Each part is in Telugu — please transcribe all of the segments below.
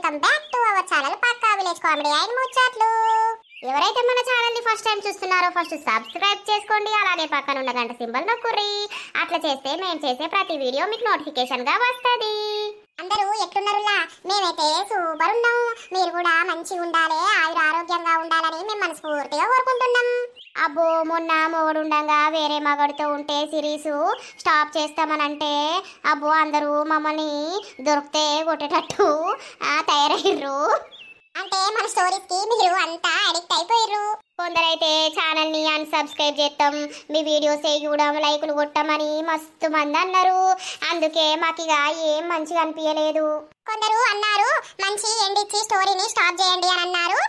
Welcome back to our channel Pakka village comedy and Muchatlu. ఎవరైతే మన ఛానల్ ని ఫస్ట్ టైం చూస్తున్నారో ఫస్ట్ సబ్స్క్రైబ్ చేసుకోండి, అలాగే పక్కన ఉన్న గంట సింబల్ నొక్కుర్రి. అట్లా చేస్తే మేము చేసే ప్రతి వీడియో మీకు నోటిఫికేషన్ గా వస్తది. అందరూ ఎట్లున్నారులా? మేమైతే సూపర్ ఉన్నాం. మీరు కూడా మంచిగా ఉండాలి, ఆరోగ్యంగా ఉండాలని మేము మనస్ఫూర్తిగా కోరుకుంటున్నాం. అబ్బో మొన్న మొగుడుండగా వేరే మగడితో ఉంటే సిరీస్ స్టాప్ చేస్తామనంటే అబ్బో అందరూ మమ్మల్ని దొరికితే కొట్టేటట్టు తయారయ్యారు. అంటే మన స్టోరీస్ కి మీరు అంతా అడిక్ట్ అయిపోయారు. కొందరైతే ఛానల్ ని అన్సబ్స్క్రైబ్ చేస్తాం, మీ వీడియోస్ చూడడం లైకులు కొట్టమని మస్తు మంది అన్నారు. అందుకే మాకు ఇక ఏం మంచిగా అనిపించలేదు. కొందరు అన్నారు మంచి ఎండ్ ఇచ్చి స్టోరీని స్టాప్ చేయండి అని అన్నారు.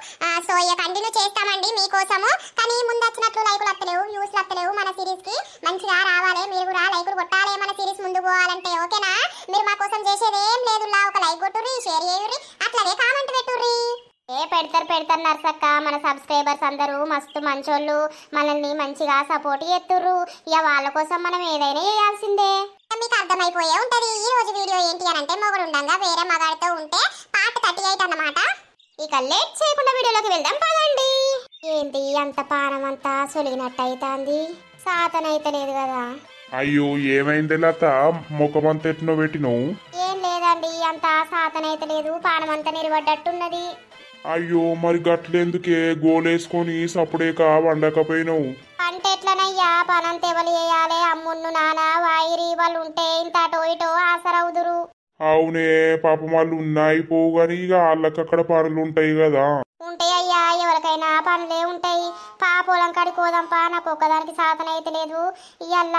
సో ఇక కంటిన్యూ చేస్తామండి మీకోసము. కానీ ముందు వచ్చినట్లు లైకులు వస్తలేవు, వ్యూస్ వస్తలేవు. మన సిరీస్ కి మంచిగా రావాలి, మీరు కూడా లైకులు కొట్టాలి మన సిరీస్ ముందు పోవాలంటే. ఓకేనా? మీరు మా కోసం చేసేది ఏం లేదు, ఒక లైక్ కొట్టుర్రి, షేర్ చేయుర్రి, అట్లనే కామెంట్ పెట్టుర్రి. పెడతారు నర్సక్క. మన సబ్స్క్రైబర్స్ అందరూ మస్తు మంచోళ్ళు, మనల్ని మంచిగా సపోర్ట్ చేస్తుర్రు. ఇక వాళ్ళ కోసం మనం ఏదైనా చేయాల్సిందే. మీకు అర్థమైపోయే ఉంటది ఈ రోజు వీడియో ఏంటి అని అంటే, మొగుడుండగా వేరే మగాడితో ఉంటే పార్ట్ 38 అన్నమాట. ఇక లేట్ చేయకుండా వీడియోలోకి వెళ్దాం పదండి. ఏంటి అంత పానం అంతా సొలిగినట్టు అవుతుంది, సాతనైతే లేదు కదా? అయ్యో ఏమైంది లత, ముఖమంత ఎట్నో పెట్టినవు? ఏం లేదండి, అంత సాతనైతే లేదు, పానం అంతా నిలబడ్డట్టున్నది. అయ్యో మరి గట్లెందుకే గోలేసుకొని సప్పుడేక వండకపోయినావు? అంటే ఎట్లనయ్యా, పనంత ఎవరు చేయాలి? అమ్మున్ను నాన్న వాయిరి వాళ్ళు ఉంటే ఇంత అటో ఇటో ఆసరవుదురు. అవునే పాపం వాళ్ళు ఉన్నాయి పోవు గాని ఇక వాళ్ళకక్కడ పనులు ఉంటాయి కదా. ఉంటాయి అయ్యా, ఎవరికైనా పనులే ఉంటాయి. పొలం కాడికి పోదాంపా, నాకు ఒక్కదానికి సాధన అయితే లేదు ఇయ్యాల.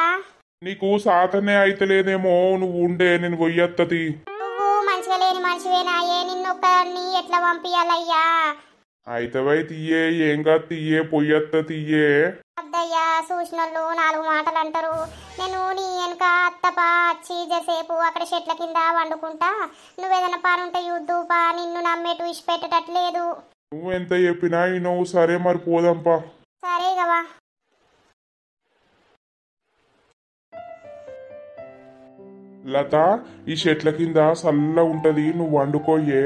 నీకు సాతనే అయితే లేదేమో, నువ్వు ఉండే నేను పొయ్యత్తది. నువ్వు మంచిగా లేని మనిషివేనాయే, నిన్నొక్కడిని ఎట్లా పంపియాలయ్యా? అయితవై తీయే, ఏం కాదు తీయే, పొయ్యత్త తీయే. అద్దయ్యా చూసినోళ్ళు 4 మాటలు అంటారు. నేను నీ వెనుక అత్తపా వచ్చి జసేపు అక్కడ చెట్ల కింద వండుకుంటా, నువ్వేదైనా పని ఉంటే యుద్ధపా, నిన్ను నమ్మేటు ఇష్టపెట్టట్లేదు. నువ్వెంత చెప్పినా నువ్వు సరే మరి పోదాంపా. సరే గవా. లత, ఈ చెట్ల కింద చల్ల ఉంటది, నువ్వు వండుకోయే,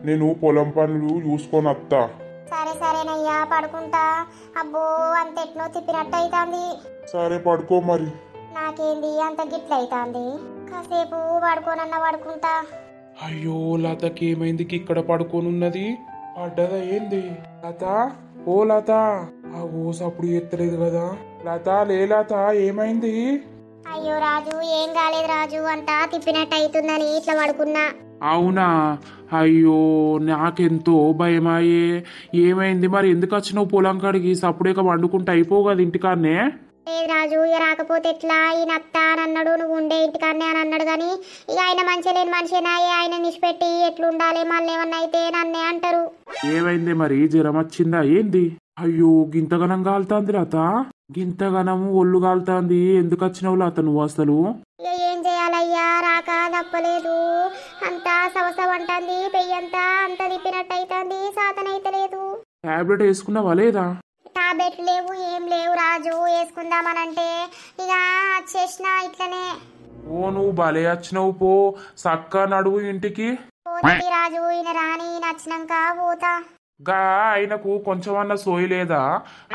నేను పొలం పనులు చూసుకొని వస్తా. సరేనయ్యా పడుకుంటా. అబ్బో అంత ఎట్నో తిప్పినట్టు అవుతుంది. సరే పడుకో మరి. నాకేంది అంత గిట్ల అవుతుంది, కాసేపు పడుకోనన్నా పడుకుంటా. అయ్యో లతకి ఏమైంది, ఇక్కడ పడుకోనున్నది? పడ్డదా ఏంది? లత, ఓ లత, ఆ ఓస్ అప్పుడు ఎత్తలేదు కదా. లత లే లత, ఏమైంది? అయ్యో రాజు, ఏం కాలేదు రాజు, అంతా తిప్పినట్టు అవుతుందని ఇట్లా పడుకున్నా. అవునా? అయ్యో నాకెంతో భయమాయే. ఏమైంది మరి? ఎందుకు వచ్చినావు పొలం కాడికి? సప్పుడేక వండుకుంటూ అయిపోవు కదా ఇంటికాన్నే. లేదు రాజు, ఇక రాకపోతే ఎట్లా, ఈయన అత్త అని అన్నాడు, నువ్వు ఉండే ఇంటికాన్నే అని అన్నాడు. కానీ ఇక ఆయన మంచి లేని మనిషినాయే, ఆయన నిష్పెట్టి ఎట్లుండాలి, మళ్ళీ ఏమన్నా అయితే నన్నే అంటారు. ఏమైంది మరి? జ్వరం వచ్చిందా ఏంది? అయ్యో గింతగనం కాలుతాంది లత, గింతగనం ఒళ్ళు కాలుతాంది. ఎందుకు వచ్చినావు లత నువ్వు అసలు? ఇక ఏం చేయాలయ్యా, రాక తప్పలేదు. అంతా సవసవ అంటుంది, పెయ్యంతా అంత తిప్పినట్టు అవుతుంది, సాతనైతే లేదు. టాబ్లెట్ వేసుకున్నావా లేదా? టాబ్లెట్లు లేవు, ఏం లేవు రాజు, వేసుకుందామనంటే ఇక వచ్చేసిన ఇట్లనే. ఓ నువ్వు భలే వచ్చినావు పో, సక్క నడువు ఇంటికి. పోతుంది రాజు, ఈయన రాని నచ్చినాక పోతా. గా ఆయనకు కొంచెమన్నా సోయి లేదా?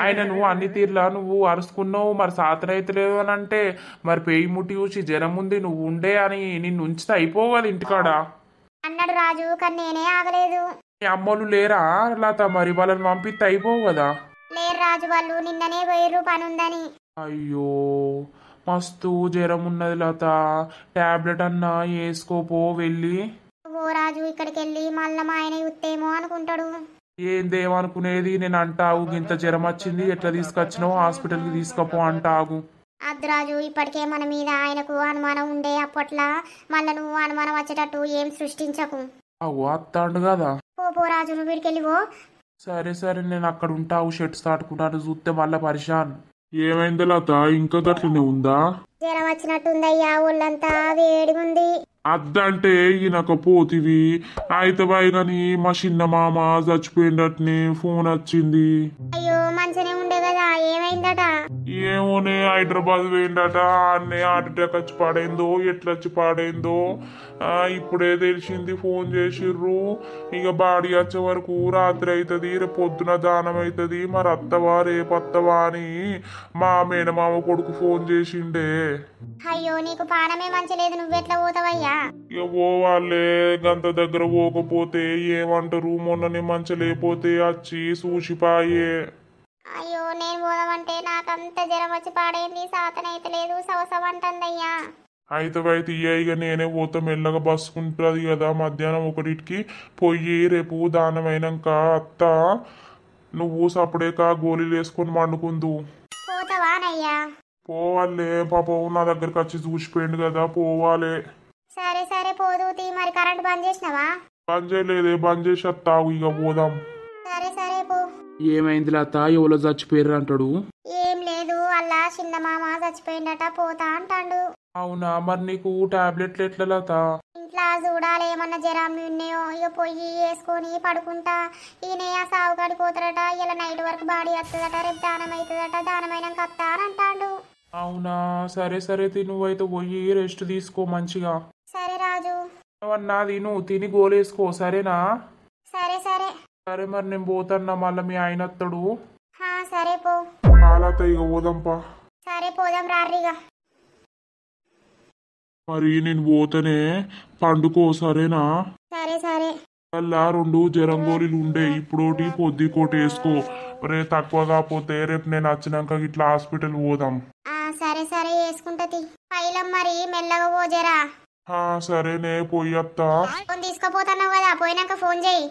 ఆయనను అన్ని తీర్లా నువ్వు అరుచుకున్నావు, మరి సాతనైతే లేదు అని అంటే మరి పెయి ముట్టి చూసి జ్వరం ఉంది నువ్వు ఉండే అని నిన్ను ఉంచితే అయిపోవాలి ఇంటికాడ అన్నాడు రాజు. కానీ నేనే ఆగలేదు. మీ అమ్మలు లేరా లత? మరి వాళ్ళని పంపిస్తే అయిపోవు కదా. లేరు రాజు, వాళ్ళు నిన్ననే పోయిర్రు పని ఉందని. అయ్యో మస్తు జ్వరం ఉన్నది లత, టాబ్లెట్ అన్నా వేసుకోపో వెళ్ళి. ఓ రాజు, ఇక్కడికి వెళ్ళి మళ్ళీ మా ఆయన యుత్తేమో అనుకుంటాడు. ఏందేమనుకునేది, నేను అంటావు ఇంత జ్వరం వచ్చింది ఎట్లా తీసుకొచ్చినావు, హాస్పిటల్కి తీసుకపో అంటాగు. అద్దు రాజు, ఇప్పటికే మన మీద ఆయనకు అనుమానం ఉండే, అప్పట్లా మళ్ళా నువ్వు అనుమానం వచ్చేటట్టు ఏం సృష్టించకు. అవు అత్తాండు కదా. పో రాజు, నువ్వు వీడికెళ్ళివో. సరే నేను అక్కడ ఉంటావు, షర్ట్స్ తాటుకుంటాను, చూస్తే మళ్ళా పరిశాన్. ఏమైంది లత, ఇంకా గట్లనే ఉందా? జ్వరం వచ్చినట్టుందయ్యా, ఒళ్ళంతా వేడిగుంది. అద్దంటే ఈయనకపోతివి అయితే బాయ్ గాని మా చిన్న మామ చచ్చిపోయినట్నే ఫోన్ వచ్చింది. అయ్యో మంచిగానే ఉండే కదా, ఏమైంది? ఏమైందట? ఏమోనే హైదరాబాద్ పోయిండట. అన్నే హార్ట్ అటాక్ వచ్చి పాడైందో ఎట్లా వచ్చి పాడైందో ఇప్పుడే తెలిసింది. ఫోన్ చేసిర్రు. ఇక బాడీ వచ్చే వరకు రాత్రి అవుతుంది, రేపు పొద్దున దానం అవుతుంది. మరి అత్తవా రేపు అత్తవా అని మా మేనమామ కొడుకు ఫోన్ చేసిండే. అయ్యో నీకు పానమే మంచి లేదు, నువ్వెట్లా పోతావయ్యా? ఇక పోవాలే, గంత దగ్గర పోకపోతే ఏమంటారు? మొన్ననే మంచి లేకపోతే వచ్చి చూసిపాయే. అయ్యో నేను పోదామంటే నాకంత జ్వరం వచ్చి పాడైంది, సాతనైతే లేదు, సవసవంటుందయ్యా. అయితే ఇక నేనే పోతా మెల్లగా బస్సుకుంటుంది కదా. మధ్యాహ్నం 1కి పోయి రేపు దానం అయినాక అత్త నువ్వు సపడేక గోళీలు వేసుకొని పండుకుందు. పోతావానయ్యా? పోవాలే పాపం, నా దగ్గరకు వచ్చి చూసిపోయిండు కదా, పోవాలే. సరే సరే పోదు తీ. మరి కరెంట్ బంద్ చేసినావా? బంద్ చేయలేదే, బంద్ చేసి వస్తావు. ఇక పోదాం. సరే సరే పో. ఏమైంది లత? ఎవరో చచ్చిపోయారు అంటాడు. ఏం లేదు, అలా చిన్న మామ చచ్చిపోయిందట, పోతా అంటాడు. అవునా? మరి నీకు టాబ్లెట్లు ఎట్లా లత? ఇంట్లో చూడాలి ఏమన్నా జ్వరం ఉన్నాయో. ఇక పొయ్యి వేసుకొని పడుకుంటా. ఈయన ఆ సాగు కడిపోతాడట. ఇలా నైట్ వరకు బాడీ వస్తుందట, రేపు దానం అవుతుందట, దానమైనాక వస్తా అని అంటాడు. అవునా? సరే సరే నువ్వైతే పోయి రెస్ట్ తీసుకో మంచిగా. సరే రాజు. అవన్నా తిను, తిని గోలేసుకో సరేనా? సరే సరే. సరే మరి నేను పోతాన్నా, మళ్ళీ మీ ఆయన వస్తాడు. సరే పో. కాలత ఇక పోదాంపా. సరే పోదాం రారిగా. మరి నేను పోతేనే పండుకో సరేనా? సరే సరే. అలా 2 జ్వరం గోళీలు ఉండే, ఇప్పుడోటి పొద్దుకోటి వేసుకో. రే తక్కువ కాకపోతే రేపు నేను వచ్చినాక ఇట్లా హాస్పిటల్ పోదాం. సరే సరే వేసుకుంటది. పైలం మరి మెల్లగా పోజరా. సరేనే పోయత్తా. తీసుకుపోతున్నావు కదా, పోయినాక ఫోన్ చేయి.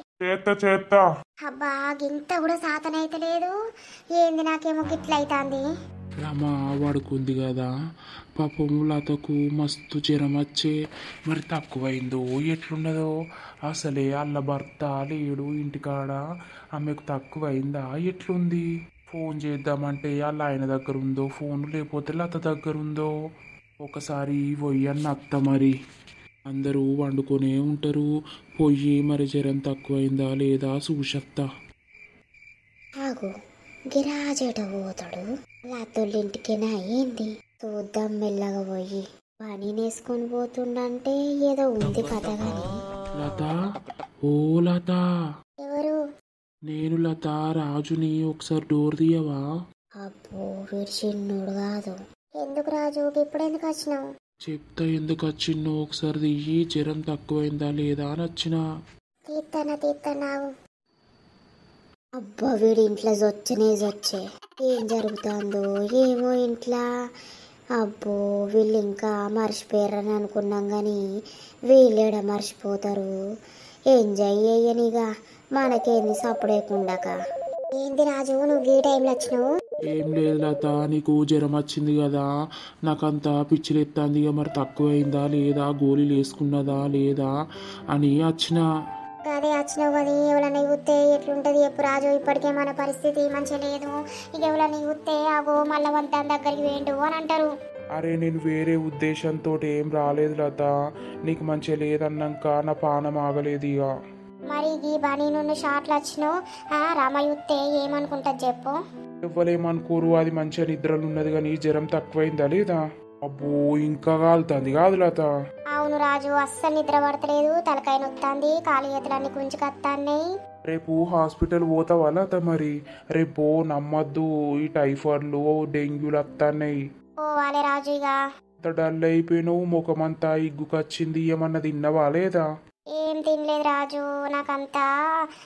చేత్తా. అబ్బా గింత కూడా సాతనైతే లేదు. ఏంది నాకేమో గిట్ల అవుతుంది. రమ పడుకుంది కదా, పాపం లతకు మస్తు జ్వరం వచ్చే. మరి తక్కువైందో ఎట్లున్నదో అసలే. అల్ల భర్త లేడు ఇంటికాడ, ఆమెకు తక్కువైందా ఎట్లుంది? ఫోన్ చేద్దామంటే వాళ్ళ ఆయన దగ్గర ఉందో ఫోన్, లేకపోతే లత దగ్గర ఉందో. ఒకసారి పొయ్యన్న అత్త. మరి అందరూ వండుకొనే ఉంటారు, పొయ్యి మరి జ్వరం తక్కువైందా లేదా చూసత్తా. ఆగు, గిరాజేట పోతాడు. లాతోళ్ళింటికేనా ఏంది? చూద్దాం మెల్లగా పోయి. పని నేసుకొని పోతుండంటే ఏదో ఉంది కథ గాని. లత, ఓ లత. ఎవరు? నేను లత, రాజుని. ఒకసారి డోర్ తీయవా? అబ్బో వీడు చిన్నోడు కాదు. ఎందుకు రాజు ఇప్పుడు ఎందుకు వచ్చినావు? చెప్తా ఎందుకు వచ్చిన్నో. ఒకసారి దియ్యి, జ్వరం తక్కువైందా లేదా అని వచ్చిన. తీస్తానావు. అబ్బా వీడి ఇంట్లో జొచ్చే. ఏం జరుగుతుందో ఏమో ఇంట్లో. అబ్బో వీళ్ళు ఇంకా మర్చిపోయారని అనుకున్నాం కానీ వీళ్ళేడ మర్చిపోతారు. ఎంజాయ్ చేయనిగా, మనకేంది సపడేకుండాక. ఏంది రాజు నువ్వు ఈ టైంలో వచ్చినావు? ఏం లేదు లత, నీకు జ్వరం వచ్చింది కదా, నాకంతా పిచ్చిలెత్తాంది. మరి తక్కువైందా లేదా, గోళీలు వేసుకున్నదా లేదా అని వచ్చిన. అదే వచ్చినావు కానీ ఎవరన్నా చూస్తే ఎట్లుంటది చెప్పు రాజు. ఇప్పటికే మన పరిస్థితి మంచిగా లేదు. ఇక ఎవరన్నా చూస్తే అగో మళ్ళా వంతాన్ దగ్గరికి వేయండు అని అంటారు. అరే నేను వేరే ఉద్దేశంతో ఏం రాలేదు లత. నీకు మంచిగా లేదన్నాక నా పానం ఆగలేదు ఇక. మరి ఈ బనీ నుండి షాట్లు వచ్చినావు, రామ చూస్తే ఏమనుకుంటది చెప్పు? ఎవ్వలేమనుకోరు, అది మంచిగా నిద్రలు ఉన్నది కానీ జ్వరం తక్కువైందా లేదా? అబ్బో ఇంకా కాలుతుంది కాదు లత. అవును రాజు, అస్సలు నిద్ర పడతలేదు, తలకాయ నొత్తాంది, కాలు చేతులన్నీ గుంజుకొత్తాన్నాయి. రేపు హాస్పిటల్ పోతావా లత? మరి రేపు నమ్మద్దు, ఈ టైఫాయిడ్లు డెంగ్యూలు వస్తున్నాయి. పోవాలి రాజు. ఇక అంత డల్ అయిపోయినావు, ముఖమంతా ఇగ్గుకొచ్చింది. ఏమన్నా తిన్నవా లేదా? ఏం తినలేదు రాజు, నాకంతా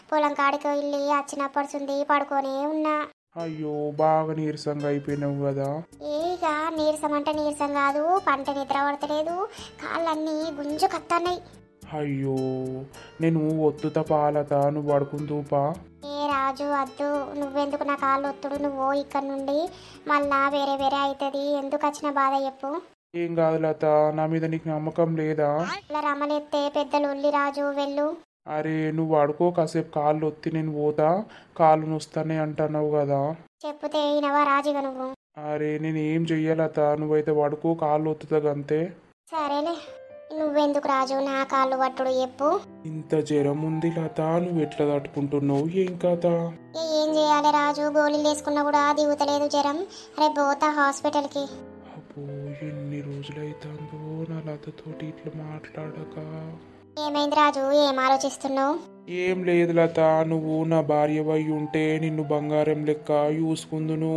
పొలం కాడికి వెళ్ళి వచ్చినప్పటి పడుకొనే ఉన్నా. అయ్యో బాగా నీరసంగా అయిపోయినావు కదా. ఇక నీరసం అంటే నీరసం కాదు, పంట నిద్ర పడతలేదు, కాళ్ళన్నీ గుంజు కత్తన్నాయి. అయ్యో నేను ఒత్తుతా పాలత, నువ్వు పడుకుందూపా. ఏ రాజు వద్దు, నువ్వెందుకు నా కాళ్ళు ఒత్తుడు? నువ్వు ఇక్కడ నుండి మళ్ళా వేరే వేరే అవుతుంది. ఎందుకు వచ్చిన బాధ చెప్పు? ఏం కాదు లత, నా మీద నీకు నమ్మకం లేదా? ఇలా రమ్మనెత్తే పెద్దలు ఉల్లి రాజు వెళ్ళు. అరే నువ్వు పడుకో, కాసేపు కాళ్ళు ఒత్తి నేను పోతా, కాళ్ళు నొస్తానే అంటున్నావు కదా. చెప్పుతే అయినవా రాజుగా నువ్వు? అరే నేను ఏం చెయ్యాలత, నువ్వైతే పడుకో, కాళ్ళు ఒత్తుతా అంతే. సరేలే. నువ్వెందుకు రాజు నా కాళ్ళు పట్టుడు చెప్పు. ఇంత జ్వరం ఉంది లత, నువ్వు ఎట్లా తట్టుకుంటున్నావు? ఏం కథ? ఏం చేయాలి రాజు, గోళీలు వేసుకున్నా కూడా దిగుతలేదు జ్వరం. రేపు పోతా హాస్పిటల్కి. అబ్బో, ఎన్ని రోజులైతుందో నా లతతోటి ఇట్లా మాట్లాడక. ఏమైంది రాజు, ఏం ఆలోచిస్తున్నావు? ఏం లేదు లత, నువ్వు నా భార్య వై ఉంటే నిన్ను బంగారం లెక్క చూసుకుందును.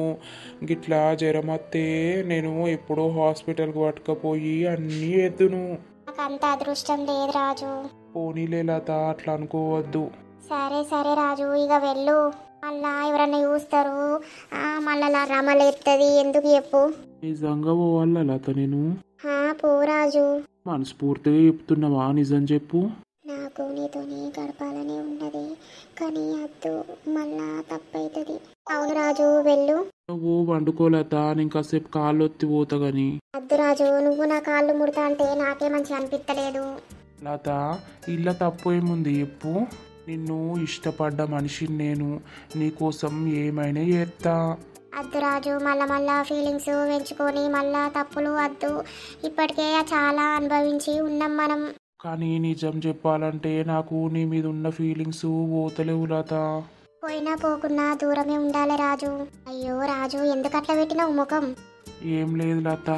గిట్లా జ్వరం వస్తే నేను ఎప్పుడో హాస్పిటల్కి పట్టుకపోయి అన్నీ ఎద్దును. నాకు అంత అదృష్టం లేదు రాజు. పోనీలే లత, అట్లా అనుకోవద్దు. సరే సరే రాజు, ఇక వెళ్ళు. మళ్ళా ఎవరన్నా చూస్తారు, మళ్ళా రమలేస్తుంది. ఎందుకు చెప్పు. నిజంగా పోవాలా లత నేను? పో రాజు. మనస్ఫూర్తిగా చెప్తున్నావా? నిజం చెప్పు. నాకు నీతోని గడపాలని ఉన్నది, కానీ అద్దు, మళ్ళా తప్పైతుంది. అవును రాజు, వెళ్ళు. నువ్వు వండుకోలత, నేను కాసేపు కాళ్ళు ఒత్తి పోతా గాని. అద్దు రాజు, నువ్వు నా కాళ్ళు ముడతా అంటే నాకే మంచి అనిపించలేదు. లత, ఇలా తప్పు ఏముంది చెప్పు. నిన్ను ఇష్టపడ్డ మనిషిని నేను, నీకోసం ఏమైనా చేస్తా. అద్దు రాజు, మళ్ళా ఫీలింగ్స్ పెంచుకొని మళ్ళా తప్పులు వద్దు. ఇప్పటికే చాలా అనుభవించి ఉన్నాం మనం. కానీ నిజం చెప్పాలంటే నాకు నీ మీద ఉన్న ఫీలింగ్స్ పోతలేవు లత. పోయినా పోకున్నా దూరమే ఉండాలి రాజు. అయ్యో రాజు, ఎందుకు అట్లా పెట్టినావు ముఖం? ఏం లేదు లత.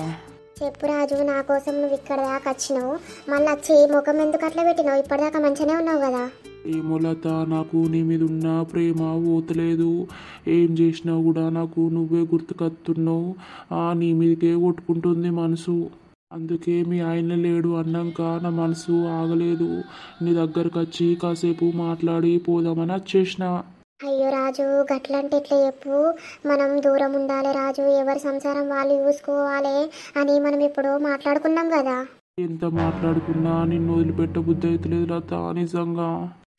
చెప్పు రాజు, నా కోసం నువ్వు ఇక్కడ దాకా వచ్చినావు, మళ్ళీ వచ్చి ముఖం ఎందుకు అట్లా పెట్టినావు? ఇప్పటిదాకా మంచిగానే ఉన్నావు కదా. ఏమో లత, నాకు నీ మీద ఉన్న ప్రేమ పోతలేదు. ఏం చేసినా కూడా నాకు నువ్వే గుర్తుకొస్తున్నావు. నీ మీదకే కొట్టుకుంటుంది మనసు. అందుకే మీ ఆయన లేడు అన్నాక నా మనసు ఆగలేదు. నీ దగ్గరకు వచ్చి కాసేపు మాట్లాడి పోదామని వచ్చేసిన. అయ్యో రాజు, గట్లంటే ఎట్లా చెప్పు. మనం దూరం ఉండాలి రాజు, ఎవరి సంసారం వాళ్ళు చూసుకోవాలి అని మనం ఎప్పుడో మాట్లాడుకున్నాం కదా. ఎంత మాట్లాడుకున్నా నిన్ను వదిలిపెట్ట బుద్ధి అవుతలేదు లత, నిజంగా.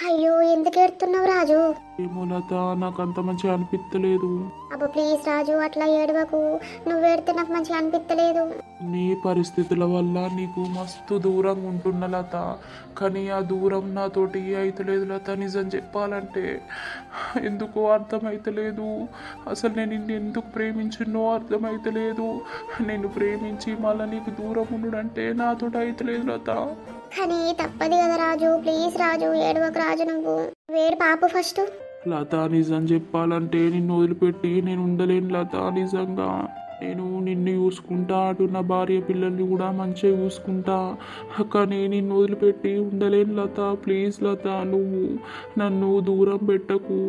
అయ్యో, ఎందుకు ఏడుతున్నావు రాజు? ఏమో లత, నాకు అంత మంచిగా అనిపించలేదు. అబ్బో ప్లీజ్ రాజు, అట్లా ఏడవకు. నువ్వు ఏడితే నాకు మంచిగా అనిపించలేదు. నీ పరిస్థితుల వల్ల నీకు మస్తు దూరంగా ఉంటున్న లత, కానీ ఆ దూరం నాతోటి అయితలేదు లత. నిజం చెప్పాలంటే ఎందుకో అర్థమైతలేదు. అసలు నేను నిన్ను ఎందుకు ప్రేమించినో అర్థమైతలేదు. నేను ప్రేమించి మళ్ళీ నీకు దూరం ఉండుడంటే నాతోటి అయితలేదు లత. కానీ తప్పదు కదా రాజు, ప్లీజ్ రాజు, ఏడవకు రాజు. నువ్వు వేడు పాపు ఫస్ట్. లత, నిజం చెప్పాలంటే నిన్ను వదిలిపెట్టి నేను ఉండలేను లత. నిజంగా నేను నిన్ను చూసుకుంటా, అటు నా భార్య పిల్లల్ని కూడా మంచిగా చూసుకుంటా, కానీ నిన్ను వదిలిపెట్టి ఉండలేను లత. ప్లీజ్ లత, నువ్వు నన్ను దూరం పెట్టకు.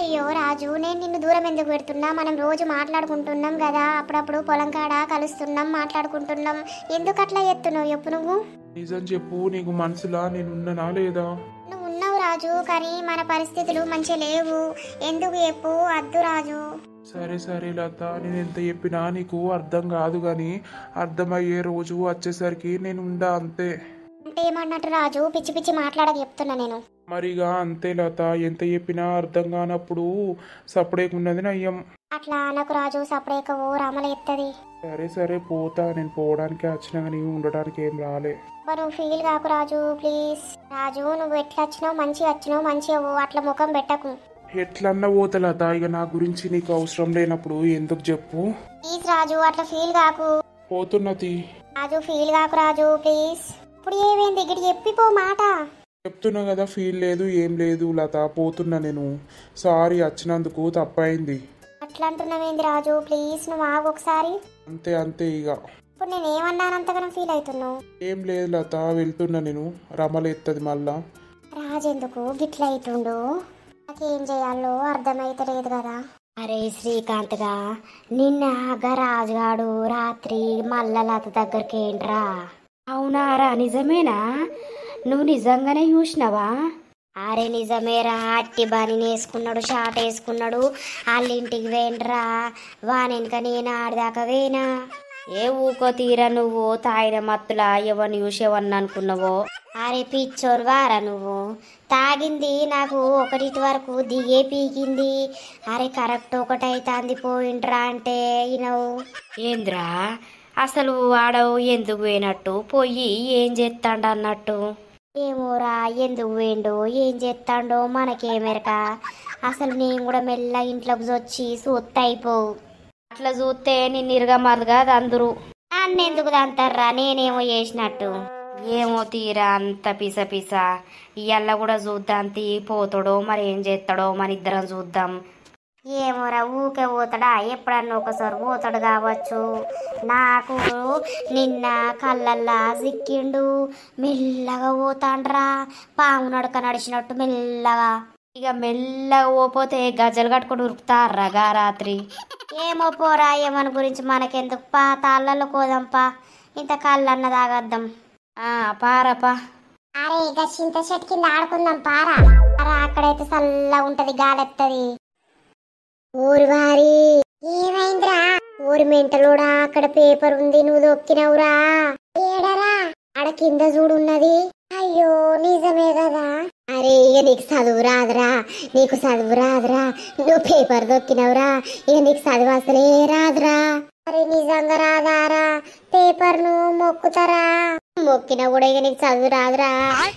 అయ్యో రాజు, నేను నిన్ను దూరం ఎందుకు పెడుతున్నా? మనం రోజు మాట్లాడుకుంటున్నాం కదా, అప్పుడప్పుడు పొలం కాడ కలుస్తున్నాం, మాట్లాడుకుంటున్నాం. ఎందుకు అట్లా ఎత్తున్నావు చెప్పు నువ్వు? నిజం చెప్పు, నీకు మనసులా నేనున్నానా లేదా? నువ్వు ఉన్నావు రాజు, కానీ మన పరిస్థితులు మంచిగా లేవు. ఎందుకు చెప్పు? అద్దు రాజు. సరే సరే లత, నేను ఎంత చెప్పినా నీకు అర్థం కాదు, కానీ అర్థమయ్యే రోజు వచ్చేసరికి నేను ఉండా, అంతే. అంటే ఏమన్నట్టు రాజు? పిచ్చి పిచ్చి మాట్లాడక చెప్తున్నా నేను. మరిగా అంతే లత, ఎంత చెప్పినా అర్థం కానప్పుడు సపడేకున్నది నయ్యం. అట్లా అనకు రాజు, సపరేక ఓ రామల ఎత్తది. సరే సరే పోతా, నేను పోవడానికి వచ్చినా కానీ ఉండడానికి ఏం రాలే. నువ్వు ఫీల్ కాకు రాజు, ప్లీజ్. రాజు, నువ్వు ఎట్లా వచ్చినావు, మంచిగా వచ్చినావు, మంచిగా అట్లా ముఖం పెట్టకు. ఎట్లన్నా పోతా లత, ఇక నా గురించి నీకు అవసరం లేనప్పుడు ఎందుకు చెప్పు. ప్లీజ్ రాజు, అట్లా ఫీల్ కాకు. పోతున్నది రాజు, ఫీల్ కాకు రాజు, ప్లీజ్. ఇప్పుడు ఏమైంది గిడి చెప్పిపో మాట. చెప్తున్నా కదా, ఫీల్ లేదు ఏం లేదు లత, పోతున్నా నేను. సారీ, వచ్చినందుకు తప్పైంది. అట్లా అంటున్నావేంది రాజు? ప్లీజ్ నువ్వు ఆగు ఒకసారి. అంతే అంతే ఇక. ఇప్పుడు నేను ఏమన్నానంతగానో ఫీల్ అవుతున్నావు? ఏం లేదు లత, వెళ్తున్నా నేను. రమలు ఎత్తది మళ్ళా. రాజెందుకు గిట్ల అవుతుండు? నాకేం చేయాలో అర్థమైతలేదు కదా. అరే శ్రీకాంత్గా, నిన్న రాజుగాడు రాత్రి మళ్ళా లత దగ్గరికి ఏంట్రా? అవునారా, నిజమేనా? నువ్వు నిజంగానే చూసినావా? అరే నిజమేరా, అట్టి బాని వేసుకున్నాడు, షార్ట్ వేసుకున్నాడు, వాళ్ళ ఇంటికి వేయండిరా. వానెనక నేను ఆడిదాకా వేనా? ఏ ఊకో తీరా, నువ్వు తాగిన మత్తులా ఎవరిని చూసేవని అనుకున్నావో? అరే పిచ్చోరు వారా నువ్వు. తాగింది నాకు ఒకటి వరకు దిగే పీకింది. అరే కరెక్ట్ ఒకటైతాంది పోయిండ్రా అంటే ఈనవు. ఏంద్రా అసలు వాడవు ఎందుకు పోయినట్టు, పోయి ఏం చేస్తాడు అన్నట్టు? ఏమోరా, ఎందుకు వేయండో ఏం చేస్తాడో మనకేమెరక. అసలు నేను కూడా మెల్ల ఇంట్లోకి వచ్చి సూత్త అయిపోవు. అట్లా చూస్తే నిన్ను ఇరగమరగా అందరు. అన్నెందుకు దంతారా, నేనేమో చేసినట్టు. ఏమో తీరా అంత పిస పిస ఇయ్యల్ల కూడా చూద్దాం తీ పోతాడో మరి ఏం చేస్తాడో మన ఇద్దరం చూద్దాం. ఏమోరా ఊకే పోతాడా, ఎప్పుడన్నా ఒకసారి పోతాడు కావచ్చు. నాకు నిన్న కళ్ళల్లా సిక్కిండు, మెల్లగా పోతాండ్రా, పాము నడక నడిచినట్టు మెల్లగా. ఇక మెల్లగా పోతే గజ్జలు కట్టుకొని ఉరుకుతారా రాత్రి. ఏమో పోరా, ఏమని గురించి మనకెందుకు, పా తాళ్ళల్లో కోదంపా, ఇంత కళ్ళన్న తాగద్దాం. పారపా. అరే ఇక చింత చెట్టు కింద ఆడుకుందాం పారా. అక్కడైతే చల్లగా ఉంటది, గాలెత్తది. ఊరి వారి ఏమైందిరా? ఊరి మెంటలోడా, అక్కడ పేపర్ ఉంది, నువ్వు దొక్కినవురా. ఏడరా? ఆడ కింద చూడున్నది. అయ్యో నిజమే కదా. అరే ఇక నీకు చదువు రాదురా, నీకు చదువు రాదురా, నువ్వు పేపర్ దొక్కినవురా, ఇక నీకు చదువు అసలే రాదురా. అరే నిజంగా రాదారా? పేపర్ ను మొక్కుతారా? మొక్కినా కూడా ఇక నీకు చదువు రాదురా,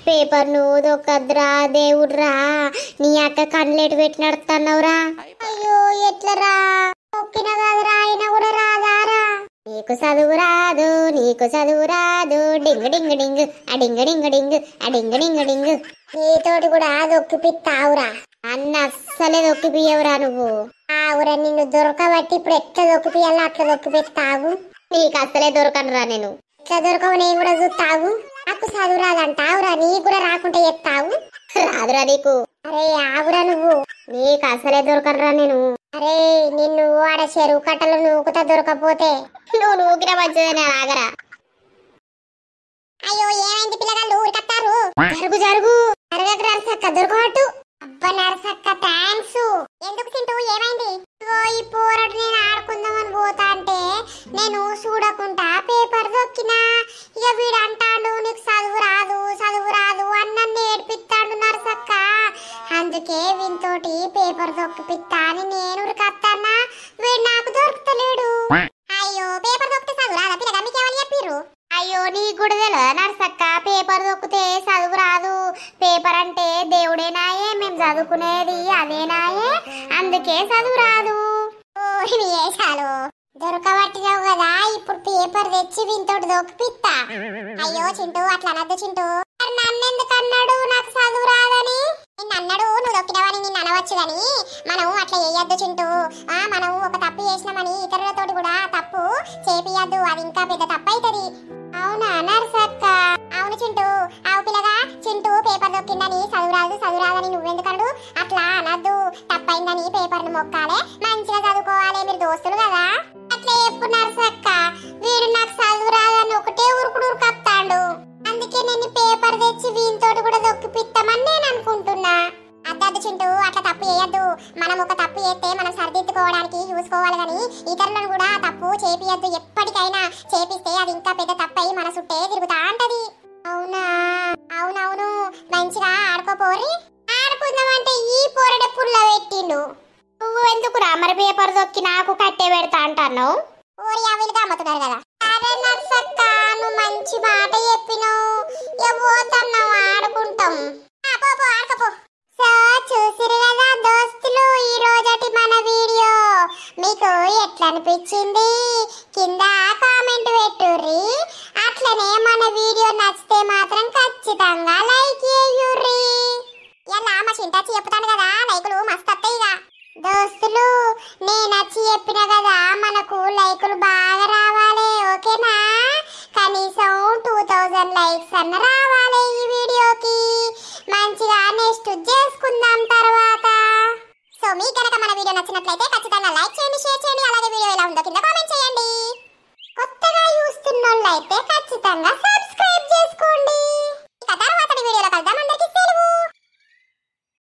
పేపర్ ను దొక్కద్దురా, దేవుడ్రా, నీ అక్క కళ్ళెటు పెట్టి నడుతున్నావురా. అయ్యో ఎట్లరా? మొక్కిన కాదురా, అయినా కూడా రాదారా? నీకు చదువు రాదు, నీకు చదువు రాదు, డింగ్ డింగ్ డింగ్ అడింగ్ డింగ్ డింగ్ అడింగ్ డింగ్ డింగ్. నీతోటి కూడా దొక్కిపిత్తావురా, అన్న అస్సలే దొక్కిపియవురా నువ్వు. ఆవురా, నిన్ను దొరకబట్టి ఇప్పుడు ఎట్లా దొక్కిపియాలో అట్లా దొక్కిపెత్తావు. నీకు అస్సలే దొరకనురా నేను. ఎట్లా దొరకవు నేను కూడా చూస్తావు. నాకు చదువు రాదంటావురా, నీకు కూడా రాకుంటే చెప్తావు. రాదురా నీకు. అరే ఆవురా నువ్వు, నీకు అసలే దొరకనురా నేను. అరే నిన్ను ఆడ చెరువు కట్టలు నూకుతా దొరకపోతే. నువ్వు నూకిన మంచిదేనా, ఆగరా. అయ్యో ఏమైంది పిల్లగాళ్ళు ఊరికత్తారు? జరుగు జరుగు, జరగకు నరసక్క, దొరకబట్టు. అబ్బా నరసక్క థ్యాంక్స్. ఎందుకు తింటూ ఏమైంది? ఈ పోరడు నేను ఆడుకుందామని పోతా అంటే నేను చూడకుండా పేపర్ దొక్కినా. ఇక వీడు అంటాడు నీకు చదువు రాదు, చదువు రాదు అని నన్ను ఏడిపిస్తాడు నరసక్క. అందుకే వీనితోటి పేపర్ దొక్కిపిస్తా అని నేను ఉరికత్తన్నా, వీడు నాకు దొరుకుతలేడు. అయ్యో పేపర్ దొక్కితే చదువు రాదా పిల్లగా, మీకేమని చెప్పిర్రు? అయ్యో నీకు కూడా తెలియదా నరసక్క, పేపర్ దొక్కితే చదువు రాదు, పేపర్ అంటే దేవుడేనాయే, మేము చదువుకునేది అదేనాయే, అందుకే చదువు రాదు. వేసాలు దొరకబట్టినావు కదా, ఇప్పుడు పేపర్ తెచ్చి వీనితోటి దొక్కిపిస్తా. అయ్యో చింటూ అట్లా అనద్దు చింటూ. నన్నెందుకు అన్నాడు నాకు చదువు రాదని? నిన్ను అన్నాడు, నువ్వు దొక్కినవని నిన్ను అనవచ్చు కానీ మనం అట్లా చేయొద్దు చింటూ. మనం ఒక తప్పు చేసినామని ఇతరులతోటి కూడా తప్పు చేపియద్దు, అది ఇంకా పెద్ద తప్పు అవుతుంది. అవునా నరసక్క? అవును చింటూ. అవు పిల్లగా, చింటూ పేపర్ దొక్కిందని చదువు రాదని నువ్వెందుకన్నాడు? అట్లా అనద్దు, తప్పైందని పేపర్ ను మొక్కాలే, మంచిగా చదువుకోవాలి, మీరు దోస్తులు కదా. అట్లా చెప్పు నరసక్క. వీడు నాకు చదువు రాదని ఒకటే ఉరుకుడురుకత్తాడు, అందుకే నేను పేపర్ తెచ్చి వీనితోటి కూడా దొక్కిపిస్తామని నేను అనుకుంటున్నా. అద్దద్దు చింటూ, అట్లా తప్పు చేయొద్దు. మనం ఒక తప్పు చేస్తే మనం సరిదిద్దుకోవడానికి చూసుకోవాలి కానీ ఇతరులను కూడా తప్పు చేపియద్దు. ఎప్పటికైనా చేపిస్తే అది ఇంకా పెద్ద తప్పై మన చుట్టే తిరుగుతా ఉంటది. అవునా? అవునవును, మంచిగా ఆడుకోపోరి. ఆడుకుందామంటే ఈ పొరడ పుల్ల పెట్టిండు. నువ్వు ఎందుకురా మరి పేపర్ దొక్కి నాకు కట్టే పెడతా అంటున్నావు? ఓరి అవిలుగా అమ్ముతున్నారు కదా. అరే నర్సక్క, నువ్వు మంచి మాట చెప్పినావు, పోతున్నావు ఆడుకుంటాం. ఆడుకోపో. సో చూసిరు కదా దోస్తులు, ఈ రోజటి మన వీడియో మీకు ఎట్లా అనిపించింది కింద కామెంట్ పెట్టుర్రి. అట్లనే మన వీడియో నచ్చితే మాత్రం ఖచ్చితంగా లైక్ చేయుర్రి. ఇలా మా చింటాచి చెప్తాను కదా, లైకులు మస్తు వస్తాయిగా. దోస్తులు నేను నచ్చి చెప్పిన కదా, మనకు లైకులు బాగా రావాలి, ఓకేనా? కనీసం 2000 లైక్స్ అన్న రావాలి ఈ వీడియోకి. మంచిగా నెక్స్ట్ చేసుకుందాం తర్వాత. సో మీకు కనుక మన వీడియో నచ్చినట్లయితే ఖచ్చితంగా లైక్ చేయండి, షేర్ చేయండి, అలాగే వీడియో ఎలా ఉందో కింద కామెంట్ చేయండి. కొత్తగా చూస్తున్న వాళ్ళైతే ఖచ్చితంగా సబ్స్క్రైబ్ చేసుకోండి. ఇక తర్వాత వీడియోలో కలుద్దాం.